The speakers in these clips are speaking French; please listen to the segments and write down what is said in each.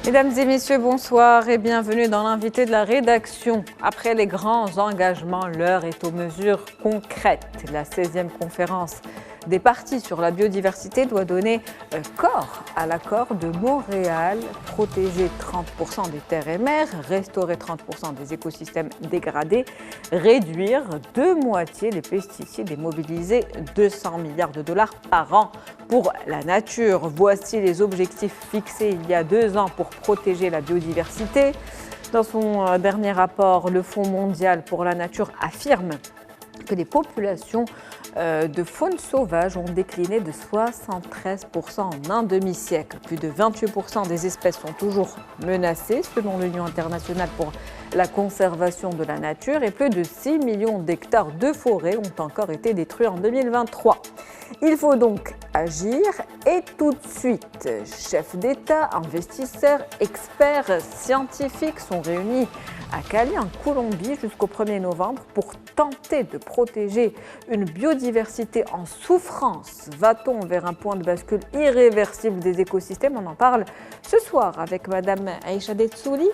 Mesdames et messieurs, bonsoir et bienvenue dans l'invité de la rédaction. Après les grands engagements, l'heure est aux mesures concrètes. La 16e conférence des parties sur la biodiversité doit donner corps à l'accord de Montréal, protéger 30% des terres et mers, restaurer 30% des écosystèmes dégradés, réduire de moitié les pesticides et mobiliser 200 milliards de dollars par an pour la nature. Voici les objectifs fixés il y a 2 ans pour protéger la biodiversité. Dans son dernier rapport, le Fonds mondial pour la nature affirme que les populations de faune sauvage ont décliné de 73% en un demi-siècle. Plus de 28% des espèces sont toujours menacées, selon l'Union internationale pour la conservation de la nature, et plus de 6 millions d'hectares de forêt ont encore été détruits en 2023. Il faut donc agir et tout de suite. Chefs d'État, investisseurs, experts scientifiques sont réunis à Cali, en Colombie, jusqu'au 1er novembre pour tenter de protéger une biodiversité en souffrance. Va-t-on vers un point de bascule irréversible des écosystèmes? On en parle ce soir avec Madame Aïcha Detsouli.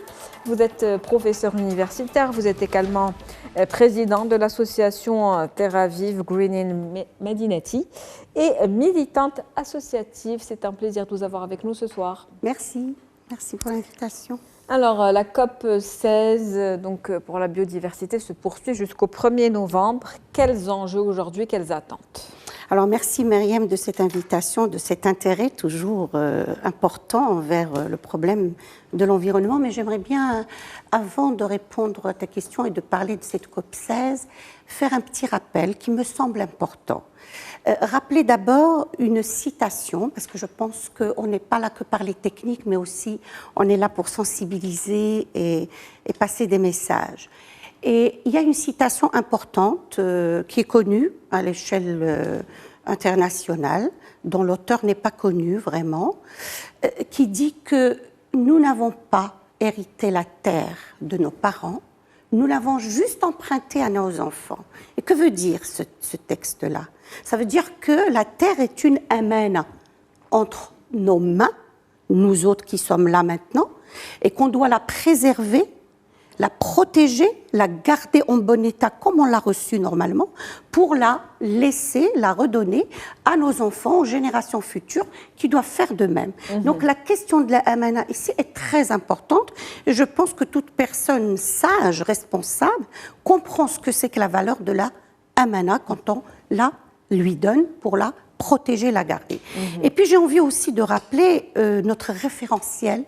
Vous êtes professeure universitaire, vous êtes également présidente de l'association Terra Vive Green in Medinati et militante associative. C'est un plaisir de vous avoir avec nous ce soir. Merci pour l'invitation. Alors, la COP16 donc, pour la biodiversité se poursuit jusqu'au 1er novembre. Quels enjeux aujourd'hui, quelles attentes? Alors, merci Myriam de cette invitation, de cet intérêt toujours important envers le problème de l'environnement. Mais j'aimerais bien, avant de répondre à ta question et de parler de cette COP16, faire un petit rappel qui me semble important. Rappeler d'abord une citation, parce que je pense qu'on n'est pas là que par les techniques, mais aussi on est là pour sensibiliser et passer des messages. Et il y a une citation importante qui est connue à l'échelle internationale, dont l'auteur n'est pas connu vraiment, qui dit que nous n'avons pas hérité la terre de nos parents, nous l'avons juste empruntée à nos enfants. Et que veut dire ce texte-là? Ça veut dire que la terre est une amana entre nos mains, nous autres qui sommes là maintenant, et qu'on doit la préserver, la protéger, la garder en bon état comme on l'a reçue normalement, pour la laisser, la redonner à nos enfants, aux générations futures qui doivent faire de même. Donc la question de la amana ici est très importante et je pense que toute personne sage, responsable, comprend ce que c'est que la valeur de la amana quand on la lui donne pour la protéger, la garder. Et puis j'ai envie aussi de rappeler notre référentiel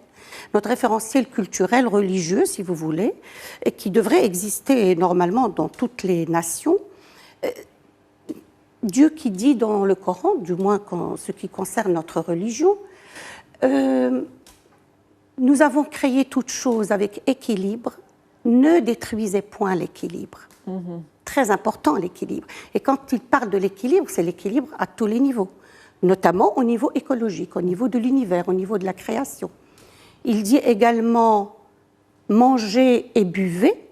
culturel, religieux, si vous voulez, et qui devrait exister normalement dans toutes les nations. Dieu qui dit dans le Coran, du moins ce qui concerne notre religion, nous avons créé toutes choses avec équilibre, ne détruisez point l'équilibre. Très important l'équilibre. Et quand il parle de l'équilibre, c'est l'équilibre à tous les niveaux, notamment au niveau écologique, au niveau de l'univers, au niveau de la création. Il dit également mangez et buvez,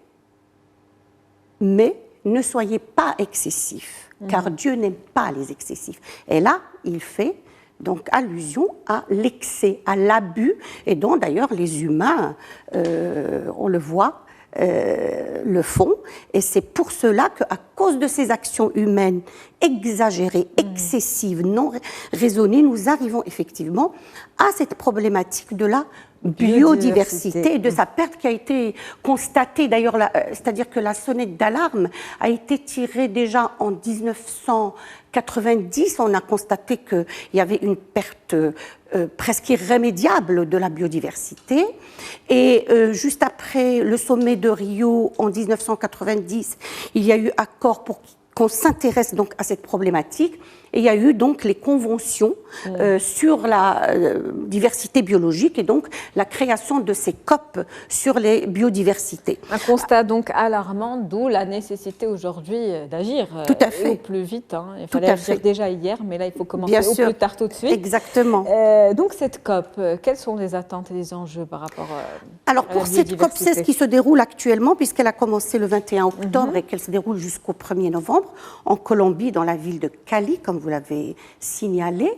mais ne soyez pas excessifs, car Dieu n'aime pas les excessifs. Et là, il fait donc allusion à l'excès, à l'abus, et dont d'ailleurs les humains, on le voit, le font, et c'est pour cela qu'à cause de ces actions humaines exagérées, excessives, non raisonnées, nous arrivons effectivement à cette problématique de la biodiversité et de sa perte qui a été constatée. D'ailleurs, c'est-à-dire que la sonnette d'alarme a été tirée déjà en 1990. On a constaté qu'il y avait une perte presque irrémédiable de la biodiversité. Et juste après le sommet de Rio en 1990, il y a eu accord pour qu'on s'intéresse donc à cette problématique. Et il y a eu donc les conventions sur la diversité biologique et donc la création de ces COP sur les biodiversités. Un constat donc alarmant, d'où la nécessité aujourd'hui d'agir. Tout à fait. Au plus vite. Il fallait agir déjà hier, mais là il faut commencer Bien au sûr. plus tard tout de suite. Exactement. Donc cette COP, quelles sont les attentes et les enjeux par rapport Alors pour cette COP16 qui se déroule actuellement, puisqu'elle a commencé le 21 octobre et qu'elle se déroule jusqu'au 1er novembre, nord, en Colombie, dans la ville de Cali, comme vous l'avez signalé.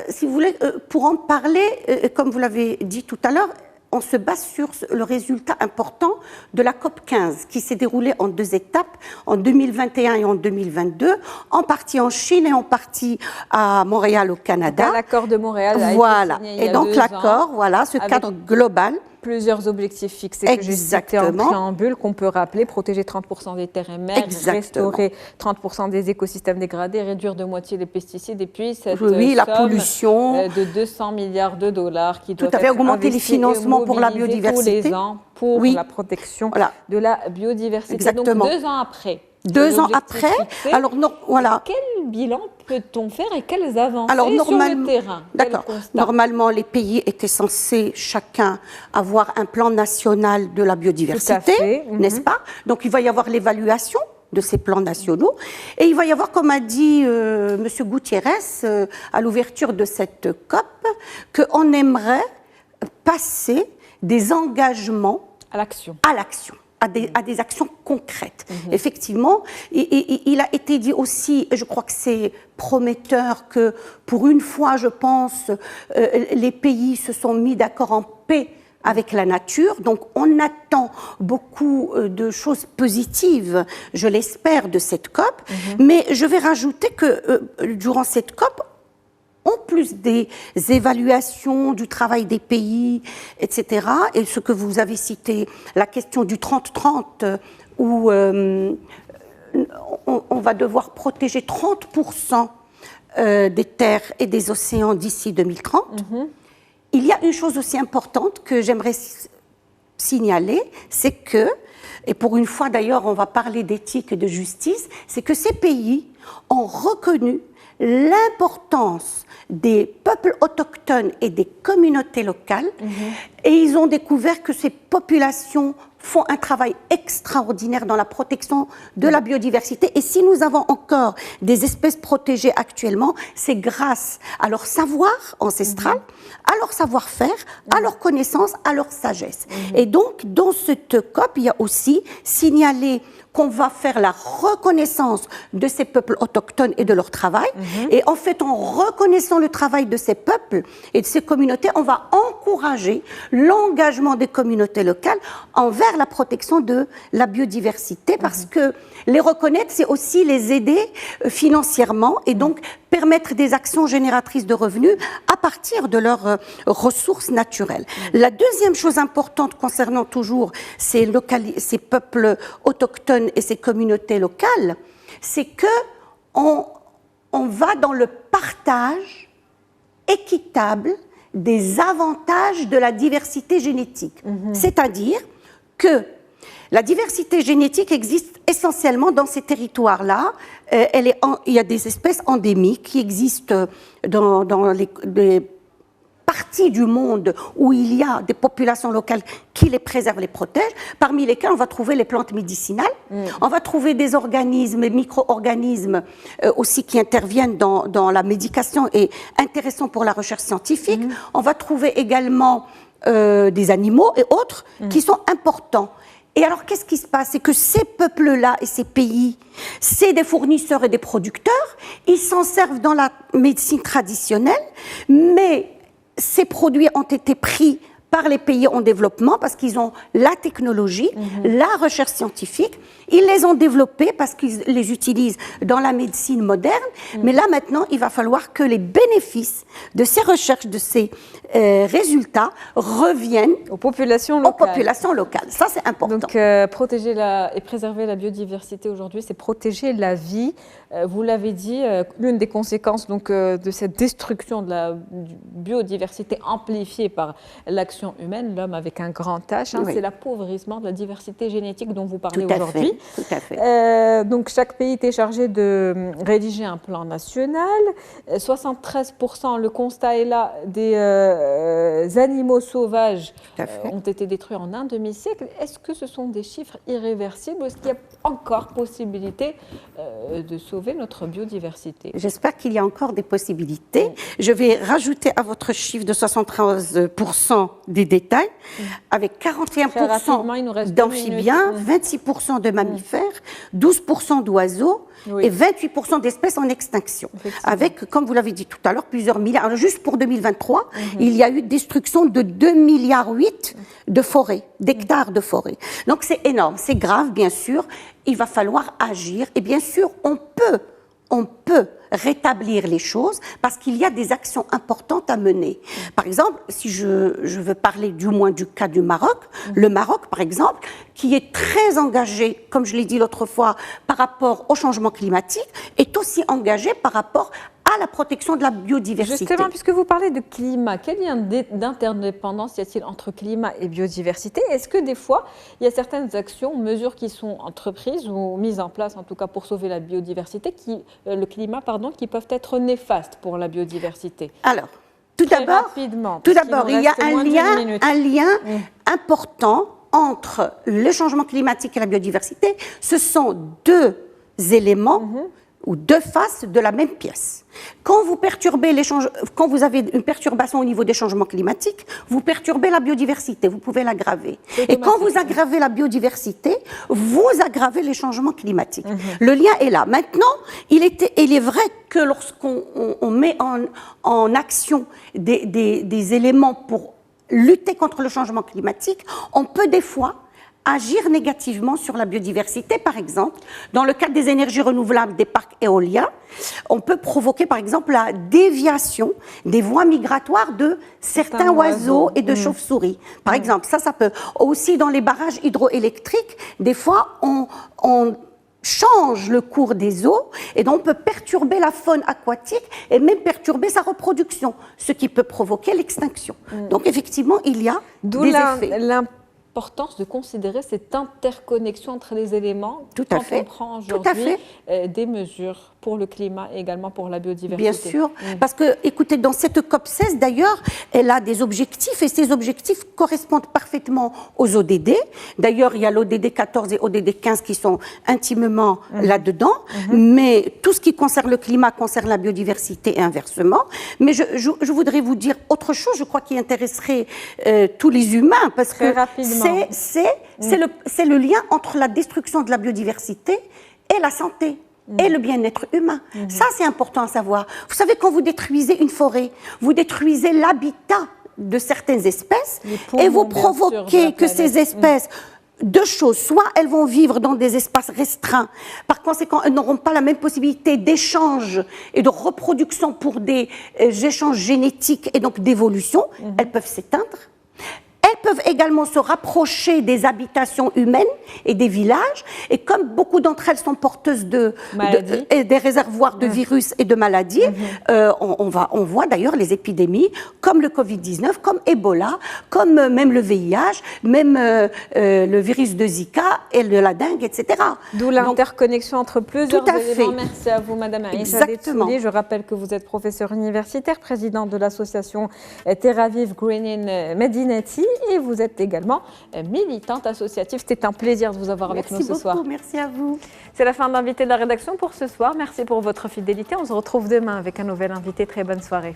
Si vous voulez, pour en parler, comme vous l'avez dit tout à l'heure, on se base sur le résultat important de la COP 15, qui s'est déroulée en 2 étapes, en 2021 et en 2022, en partie en Chine et en partie à Montréal, au Canada. L'accord de Montréal a voilà. été signé il y a et donc 2 l'accord, ans, voilà, ce cadre global. Plusieurs objectifs fixés que j'ai cités en préambule, qu'on peut rappeler: protéger 30% des terres et mers, restaurer 30% des écosystèmes dégradés, réduire de moitié les pesticides, et puis cette la pollution de 200 milliards de dollars qui doivent être augmenter les financements pour la biodiversité tous les ans pour la protection de la biodiversité. Exactement. Donc 2 ans après. 2 ans après, fixés, alors non, voilà. Quel bilan peut-on faire et quelles avancées sur le terrain? D'accord. Normalement, les pays étaient censés chacun avoir un plan national de la biodiversité, n'est-ce pas? Donc il va y avoir l'évaluation de ces plans nationaux et il va y avoir, comme a dit M. Gutiérrez à l'ouverture de cette COP, qu'on aimerait passer des engagements à l'action. À des actions concrètes. Effectivement, il a été dit aussi, je crois que c'est prometteur, que pour une fois, je pense, les pays se sont mis d'accord en paix avec la nature. Donc on attend beaucoup de choses positives, je l'espère, de cette COP. Mais je vais rajouter que durant cette COP, en plus des évaluations du travail des pays, etc., et ce que vous avez cité, la question du 30-30, où on va devoir protéger 30% des terres et des océans d'ici 2030. Il y a une chose aussi importante que j'aimerais signaler, c'est que, et pour une fois d'ailleurs on va parler d'éthique et de justice, c'est que ces pays ont reconnu l'importance des peuples autochtones et des communautés locales, et ils ont découvert que ces populations font un travail extraordinaire dans la protection de la biodiversité. Et si nous avons encore des espèces protégées actuellement, c'est grâce à leur savoir ancestral, à leur savoir-faire, à leur connaissance, à leur sagesse. Et donc, dans cette COP, il y a aussi signalé qu'on va faire la reconnaissance de ces peuples autochtones et de leur travail. Et en fait, en reconnaissant le travail de ces peuples et de ces communautés, on va encourager l'engagement des communautés locales envers la protection de la biodiversité, parce que les reconnaître, c'est aussi les aider financièrement et donc permettre des actions génératrices de revenus à partir de leurs ressources naturelles. La deuxième chose importante concernant toujours ces peuples autochtones et ces communautés locales, c'est que on va dans le partage équitable des avantages de la diversité génétique. C'est-à-dire que la diversité génétique existe essentiellement dans ces territoires-là. Il y a des espèces endémiques qui existent dans les parties du monde où il y a des populations locales qui les préservent, les protègent, parmi lesquelles on va trouver les plantes médicinales, on va trouver des organismes, micro-organismes aussi qui interviennent dans la médication et intéressants pour la recherche scientifique. On va trouver également des animaux et autres qui sont importants. Et alors, qu'est-ce qui se passe? C'est que ces peuples-là et ces pays, c'est des fournisseurs et des producteurs, ils s'en servent dans la médecine traditionnelle, mais ces produits ont été pris par les pays en développement parce qu'ils ont la technologie, la recherche scientifique. Ils les ont développés parce qu'ils les utilisent dans la médecine moderne. Mais là, maintenant, il va falloir que les bénéfices de ces recherches, de ces résultats reviennent aux populations locales. Ça, c'est important. Donc, protéger et préserver la biodiversité aujourd'hui, c'est protéger la vie. Vous l'avez dit, l'une des conséquences de cette destruction de la biodiversité amplifiée par l'action humaine, l'homme avec un grand H, c'est l'appauvrissement de la diversité génétique dont vous parlez aujourd'hui. Tout à fait. Donc chaque pays était chargé de rédiger un plan national. 73%, le constat est là, des animaux sauvages ont été détruits en un demi-siècle. Est-ce que ce sont des chiffres irréversibles ou est-ce qu'il y a encore possibilité de sauver notre biodiversité? J'espère qu'il y a encore des possibilités. Je vais rajouter à votre chiffre de 73% des détails, avec Très rapidement, il nous 41% reste 2 d'amphibiens, minutes. 26% de mammifères, 12% d'oiseaux Oui. et 28% d'espèces en extinction. Avec, comme vous l'avez dit tout à l'heure, plusieurs milliards. Alors, juste pour 2023, il y a eu destruction de 2,8 milliards de forêts, d'hectares de forêts. Donc c'est énorme, c'est grave, bien sûr. Il va falloir agir et bien sûr, on peut rétablir les choses parce qu'il y a des actions importantes à mener. Par exemple, si je veux parler du moins du cas du Maroc, le Maroc, par exemple, qui est très engagé, comme je l'ai dit l'autre fois, par rapport au changement climatique, est aussi engagé par rapport à la protection de la biodiversité. Justement, puisque vous parlez de climat, quel lien d'interdépendance y a-t-il entre climat et biodiversité? Est-ce que des fois, il y a certaines actions, mesures qui sont entreprises ou mises en place, en tout cas pour sauver la biodiversité, le climat, qui peuvent être néfastes pour la biodiversité? Alors, tout d'abord, il y a un lien important entre le changement climatique et la biodiversité. Ce sont deux éléments ou deux faces de la même pièce. Quand vous avez une perturbation au niveau des changements climatiques, vous perturbez la biodiversité, vous pouvez l'aggraver. Et quand vous aggravez la biodiversité, vous aggravez les changements climatiques. Le lien est là. Maintenant, il est vrai que lorsqu'on met en action des éléments pour lutter contre le changement climatique, on peut des fois agir négativement sur la biodiversité. Par exemple, dans le cadre des énergies renouvelables des parcs éoliens, on peut provoquer par exemple la déviation des voies migratoires de certains oiseaux et de chauves-souris. Par exemple, ça peut. Aussi dans les barrages hydroélectriques, des fois on change le cours des eaux et donc on peut perturber la faune aquatique et même perturber sa reproduction, ce qui peut provoquer l'extinction. Donc effectivement, il y a des effets. L'importance de considérer cette interconnexion entre les éléments quand on prend aujourd'hui des mesures pour le climat et également pour la biodiversité. Bien sûr, parce que, écoutez, dans cette COP16, d'ailleurs, elle a des objectifs et ces objectifs correspondent parfaitement aux ODD. D'ailleurs, il y a l'ODD 14 et ODD 15 qui sont intimement là-dedans, mais tout ce qui concerne le climat concerne la biodiversité et inversement. Mais je voudrais vous dire autre chose, je crois, qui intéresserait tous les humains, parce que c'est le lien entre la destruction de la biodiversité et la santé et le bien-être humain. Ça, c'est important à savoir. Vous savez, quand vous détruisez une forêt, vous détruisez l'habitat de certaines espèces et vous provoquez que ces espèces, deux choses, soit elles vont vivre dans des espaces restreints, par conséquent, elles n'auront pas la même possibilité d'échange et de reproduction pour des échanges génétiques et donc d'évolution, elles peuvent s'éteindre. Elles peuvent également se rapprocher des habitations humaines et des villages. Et comme beaucoup d'entre elles sont porteuses des réservoirs de virus et de maladies, on voit d'ailleurs les épidémies comme le Covid-19, comme Ebola, comme même le VIH, même le virus de Zika et de la dengue, etc. D'où l'interconnexion entre plusieurs éléments. Merci à vous, Madame Aïcha Detsouli. Je rappelle que vous êtes professeure universitaire, présidente de l'association Terra Vive Green in Medinati. Et vous êtes également militante associative. C'était un plaisir de vous avoir avec nous ce soir. Merci à vous. C'est la fin de l'invité de la rédaction pour ce soir. Merci pour votre fidélité. On se retrouve demain avec un nouvel invité. Très bonne soirée.